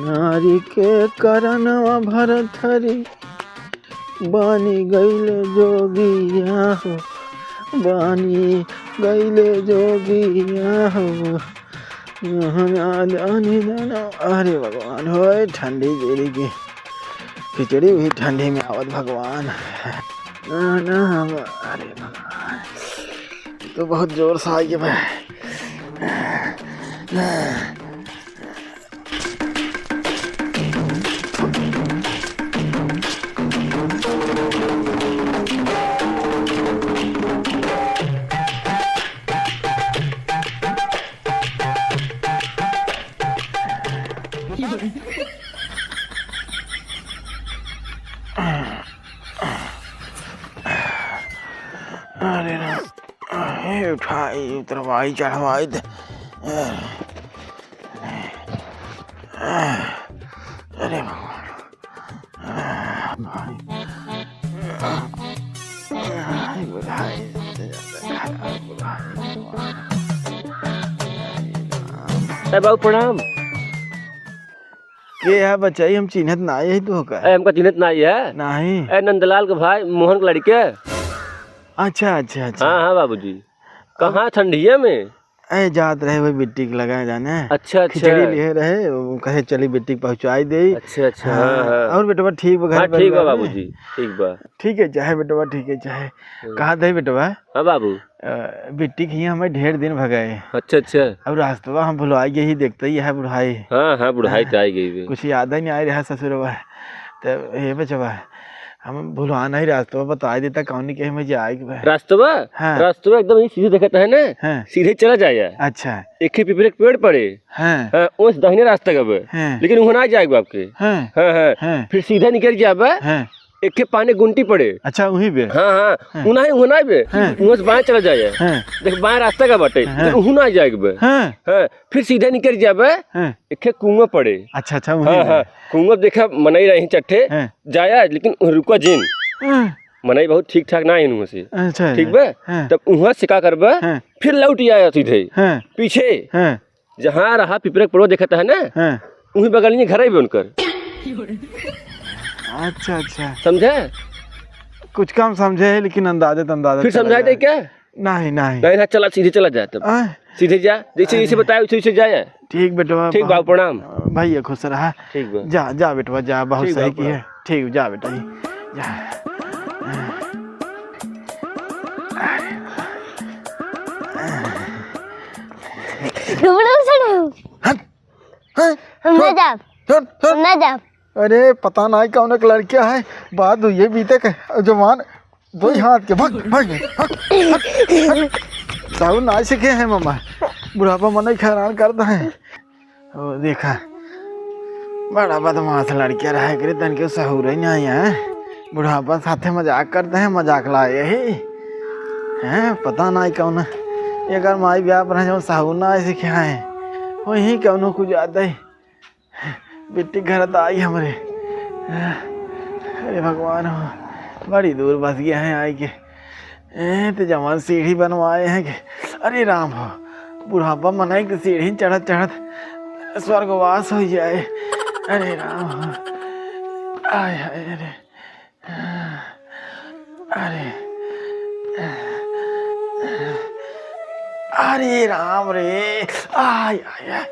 नारी के करनवा भरथरी बानी गईले जोगिया हो, बानी गईले जोगिया हो। अरे भगवान हो, ठंडी देरी की खिचड़ी भी ठंडी में आवत भगवान। ना अरे भगवान, तो बहुत जोर से आई है भाई। अरे ना उठाई उतरवाई चढ़वाई अरे बाबू प्रणाम। के है बच्चा, हम चिन्हत ना है तो का हमका चिन्हत नहीं है। नहीं नंदलाल के भाई मोहन के लड़के। अच्छा अच्छा अच्छा। हाँ बाबूजी। कहाँ ठंडिया में जात रहे वही बिट्टी के लगा जाने। अच्छा अच्छा। खिचड़ी लिए रहे, कहे चली बिट्टी पहुँचाई दे। अच्छा अच्छा। हाँ। और बेटवा ठीक बा? हाँ ठीक बा बाबूजी, ठीक बा। ठीक है चाहे बेटवा, ठीक है चाहे। कहा थे बेटवा? हाँ बाबू। बिट्टी की हमें ढेर दिन भगाए। अच्छा अच्छा। अब रास्ता हम भुलवाई गए ही, देखते ही है बुढ़ाई। हाँ बुढ़ाई तो आई गई। कुछ याद ही नहीं आ रहा ससुरवा। तो ये बचवा हम भुलवाना ही रास्ता बता देता कौन के में जाए। रास्ता रास्ता एकदम सीधे देखता है ना। हाँ। सीधे चला जाए। अच्छा। एक पीपल के पेड़ पड़े। हाँ। उस दाहिने रास्ता का लेकिन वहाँ ना जाएगा आपके। हाँ। फिर सीधा निकल जाए। एक पानी गुंटी पड़े। अच्छा वहीं पे। हाँ उन्हें उन्हें बे वहाँ से बाएं चला जाए। देख बाएं रास्ता का बटे उन्हें जाएगा बे। फिर सीधे निकल जाए। एक कुआं पड़े। अच्छा अच्छा वहीं। हाँ कुआं देखा मनाई रही चट्टे जाया, लेकिन रुका जिन मनाई बहुत ठीक ठाक ना है वहाँ से। अच्छा ठीक बे। तब वहाँ से का करबे, फिर लौट आया सीधे पीछे जहाँ रहा पिपरे पड़ो देखता है ना, वहीं बगल में घर है उनकर। अच्छा अच्छा समझे? कुछ कम समझे है लेकिन अंदाजे फिर समझाए दे क्या? नहीं चला सीधे चला जाए। तब सीधे जा, जैसे जैसे बताया वैसे जाए। ठीक बेटवा। ठीक बाबू प्रणाम। भैया खुश रहा। ठीक बा। जा बेटवा जा, बहुत सही की है। ठीक जा बेटा जा। अरे पता नहीं कौन एक लड़किया है, बात हुई बीते के जवान दो हाथ के भाग साहू ना सीखे हैं मामा। बुढ़ापा मन हैरान करता है। ओ देखा बड़ा बदमाश लड़किया रहा करे, तन के सहूर ही नहीं है। बुढ़ापा साथे मजाक करते हैं, मजाक लाए यही हैं। पता नहीं कौन एक माई ब्याह पर जो सहूर ना सीखे हैं वही कौन कुछ आता है। बेटी घर तो आई हमारे। अरे भगवान हो, बड़ी दूर बस गया है आई के। तो जवान सीढ़ी बनवाए हैं कि अरे राम हो, बुढ़ापा मनाई कि सीढ़ी चढ़त चढ़त स्वर्गवास हो जाए। अरे राम हो, आय अरे अरे अरे राम रे, आय आय।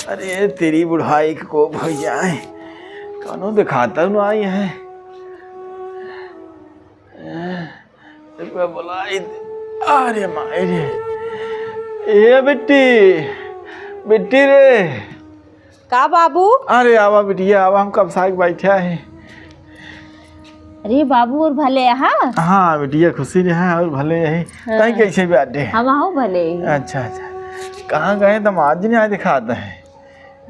अरे तेरी बुढ़ाई को हो जाए, कौनो दिखाता ना आई है। बुलाई अरे माए रे, ए बिट्टी रे। का बाबू? अरे आवा बिटिया आवा, हम कब साग बैठा है। अरे बाबू और भले यहाँ? हाँ बिटिया खुशी रहा और भले यही। कहीं कैसे बैठे? हम आओ भले। अच्छा अच्छा। कहाँ गए? दमाद जी ने आज दिखाता है।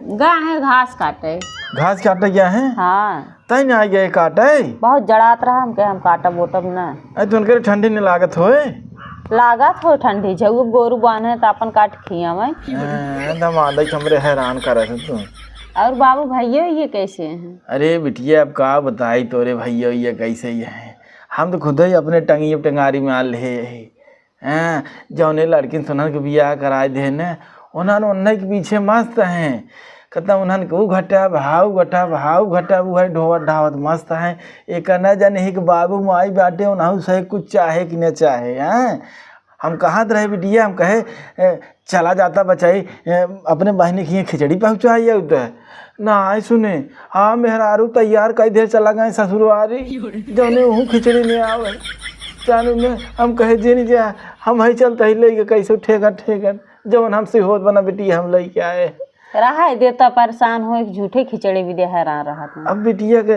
गए हैं घास काटे। घास काटे गया है? हाँ। तई ना आ गए काटे? बहुत जड़ात रहा हम के, हम काटब वोटब ना। तो उनके ठंडी नहीं लागत होए? लागत हो ठंडी, जब गोरू बांध है तो अपन काट खिया में। दमाद हमरे हैरान करे थे तू। और बाबू भैया ये कैसे हैं? अरे बिटिया अब का बताई तोरे भैया ये कैसे ही है। हम तो खुद ही अपने टंगी टंगारी में आ ले जौने लड़की सुनन के बियाह कराए दे ने, उन्होंने के पीछे मस्त हैं। कहता उन्हन के ऊ घटा भाव घटा वो है ढोवत ढावत मस्त है। एक न जाने ही कि बाबू माई बाटे उन्हू सही कुछ चाहे कि न चाहे। हैं हम कहाँ रहे बिटिया, हम कहे चला जाता बचाई अपने बहनी की खिचड़ी पहुँचाइए उधर ना आए सुने। हाँ मेहरारू तैयार कई देर चला गए ससुरवारी जौने वहूँ खिचड़ी नहीं आवे चालू में। हम कहे जे नहीं जा हम ही चलते ही ले कैसे ठेकर जौन हमसे होत बना बिटिया हम ले के आए। रहा देता परेशान हो झूठे खिचड़ी भी दे हैरान रहा था। अब बिटिया के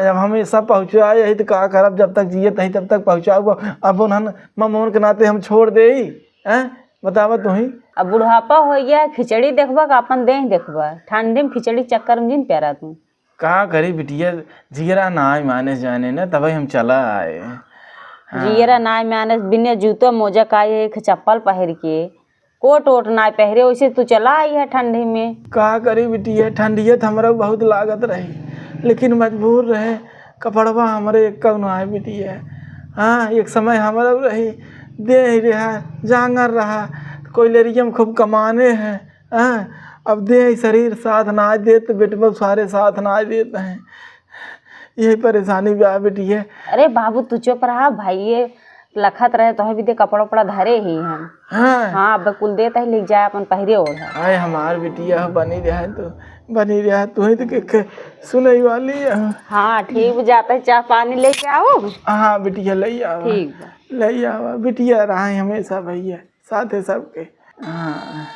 अब हमेशा पहुँचाए यही तो का करब, जब तक जिए तही तब तक पहुँचाऊ। अब उन्हन ममोन के नाते हम छोड़ दे बतावा तू ही। अब बुढ़ापा हो गया खिचड़ी देखबा का अपन देह देखबा, ठंडे में खिचड़ी चक्कर में जिन प्यारा तू का करी बिटिया, जिगरा ना माने जाने न तभी हम चला आए। जियरा ना माने बिना जूतो मोजा का एक चप्पल पहन के कोट ओट ना पहरे वैसे तू चला आई है ठंडी में। का करी बिटिया, ठंडिया तो हमारा बहुत लागत रही लेकिन मजबूर रहे, कपड़वा हमारे एक कब ना आए बिटिया। हाँ एक समय हमारा रही दे रहा जांगर रहा कोई लेरियम खूब कमाने हैं। हाँ अब दे शरीर साथ ना दे तो बेटबा सारे साथ ना देते हैं, यही परेशानी ब्याह बिटिया। अरे बाबू तू चुप रहा भाई, ये लखत रहे तो भी दे कपड़ा उपड़ा धरे ही हम। हाँ बिल्कुल देता ही लिख जाए अपन पहरे ओढ़। आए हमार बिटिया बनी रहा तू ही तो सुनई वाली है। हाँ ठीक जाता है, चाय पानी लेके आओ। हाँ बिटिया ले आओ, ठीक ले आओ बिटिया, रहा हमेशा भैया साथ है सबके। हाँ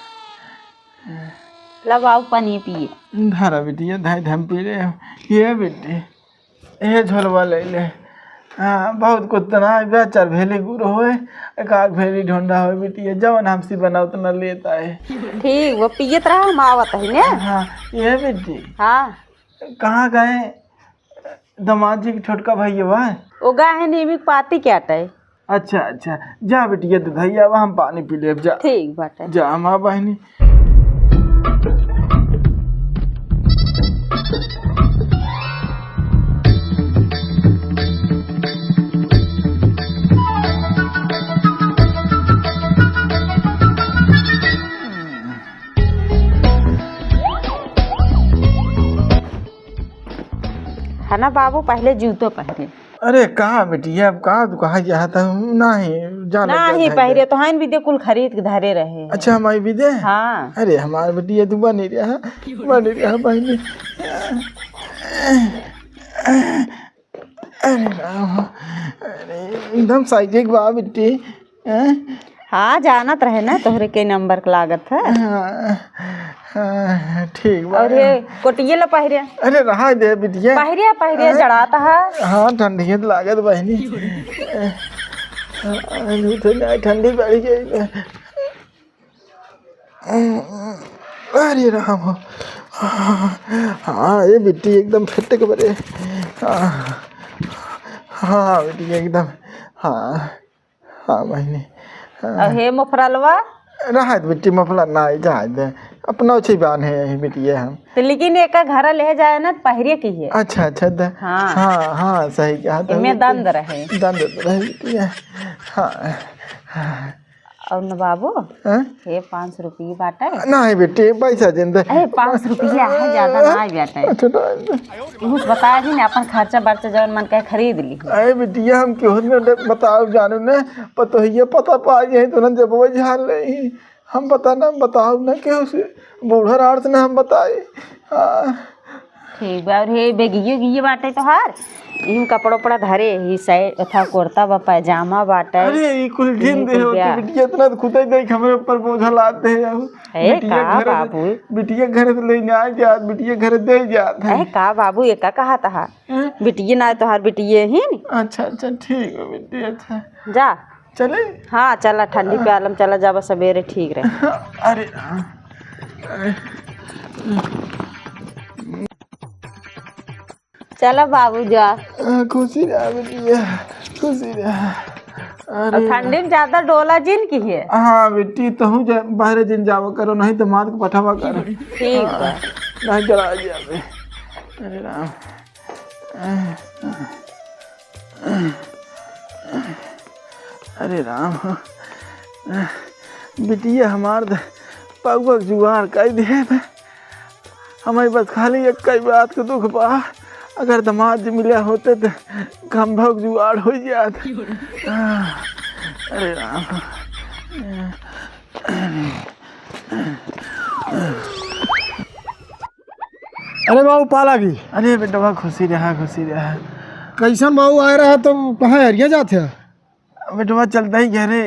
लब आओ पानी पिए। धारा बिटिया धाई धम पी रहे ये बेटी ये झोलवा ले ले। हाँ बहुत कुछ तना चार भेली गुड़ होए एक आग भेली ढोंडा हो बिटिया, जवन हमसी बना उतना लेता है। ठीक वो पियत रहा हम आवत है ने। हाँ ये बेटी हाँ कहाँ गए दामाद जी की छोटका भैया वह वो गा है नीमिक पाती क्या टाइ। अच्छा जा बेटिया तो धैया हम पानी पी ले जा। ठीक बाटे जा माँ बहनी। है ना बाबू पहले जूतो पहने। अरे कहाँ बेटिया अब कहाँ तू कहाँ गया था नहीं जाना नहीं पहले तो हाइन भी दे कुल खरीद के धरे रहे। अच्छा हमारी भी दे। हाँ अरे हमारे बेटिया तू बनी रहा बहनी। अरे राम अरे एकदम साइज बा बेटी। हाँ जानत रहे ना तोहरे के नंबर के लागत है। ठीक बा। और ये कोटिये ला पहरे। अरे रहा दे बिटिया पहरे जड़ाता है। हाँ ठंडी तो लागत बहनी ठंडी बढ़ गई। अरे राम हाँ ये बिट्टी एकदम फिट के बड़े। हाँ बेटी एकदम। हाँ बहनी। और हे मफरलवा राहत बेटी मफला ना जा अपना अच्छी बान है बेटी हम तो, लेकिन एक घर ले जाए ना पहरे की है। अच्छा हाँ सही कहा इनमें दंद रहे बेटी। हाँ और न बाबू ये 500 रुपये बाटे। नहीं बेटी पैसा जिंदा 500 रुपया है ज्यादा ना बाटे। कुछ बताया जी ने अपन खर्चा बर्चा जवन मन कहे खरीद ली। अरे बेटिया हम क्यों बताओ जानू ने पता पा गए तो जब वो झाल रही हम पता ना बताओ ना क्यों से बूढ़ा रात ने हम बताए। ठीक बा। और हे बेगियो बाटे तो हार इन कपड़ा उपड़ा धरे ही साइड था कुर्ता बा पैजामा बाटे। अरे ये कुल जिन दे हो बिटिया इतना खुद ही देख हमरे ऊपर बोझा लाते हैं। का बाबू बिटिया घर से लेने आ जा बिटिया घर दे जात है। का बाबू ये का कहा था बिटिया ना तो हार बिटिया ही। अच्छा ठीक है बिटिया। अच्छा जा चले। हाँ चला ठंडी पे आलम चला जाबा सवेरे ठीक रहे। अरे चला बाबू जा खुशी रहा बेटिया खुशी रहा। अरे ठंडी में ज्यादा डोला जिन की है। हाँ बेटी तो हूँ बाहर दिन जावा करो नहीं तो मार को पठावा करो। ठीक है नहीं चला जावे। अरे राम अरे राम बिटिया हमार पगुआ जुगाड़ कर दे हमारी बस खाली एक कई बात के दुख बा, अगर दामाद जी मिले होते तो कम भग जुआड़ हो जात। अरे राम। अरे बाबू पाला की। अरे बेटवा खुशी रहा खुशी रहा। कैसन बाबू आए रहा तुम कहाँ एरिया जाते हो? बेटवा चलता ही घरे।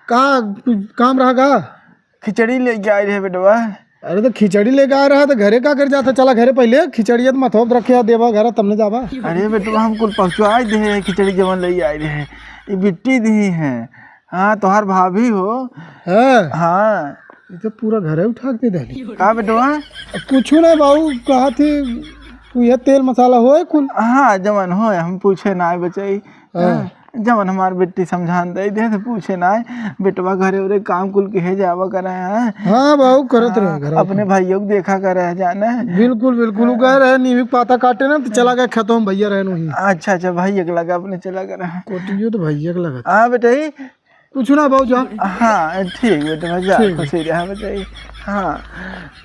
कहाँ काम रहा का? खिचड़ी लेके आए रहे बेटवा। अरे तो खिचड़ी लेके आ रहा तो घरे का कर जाता? चला घरे पहले खिचड़ी तो मथोप रखे देवा घर तब ने जावा। अरे बेटवा हम कुल पहुँचवा दे खिचड़ी जवन ले आए रहे, ये बिट्टी दी है। हाँ तोहार भाभी हो। है हाँ ये तो पूरा घरे उठा के दे। का बेटवा? कुछ नहीं बाबू, कहा थी तू ये तेल मसाला हो कुल? हाँ जवन हो, हम पूछे ना बचाई। जवन हमार बेटी समझान दे दे तो पूछे ना बेटवा घरे उरे काम कुल के जावा करे हैं। हाँ बाबू करत रहे घर अपने भाइयों को देखा करे है जाना। बिल्कुल बिल्कुल वो गए रहे नीम पाता काटे ना तो चला गया खेतों में भैया रहे नहीं। अच्छा अच्छा भाइयों को लगा अपने चला करे है। कोटियो तो भैया का लगा। हाँ बेटाई कुछ ना बाबू जा। हाँ ठीक बेटा जा खुशी रहा बेटाई। हाँ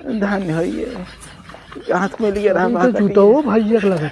धन्य हो हाथ में लिया रहा जूता वो भैया का लगा।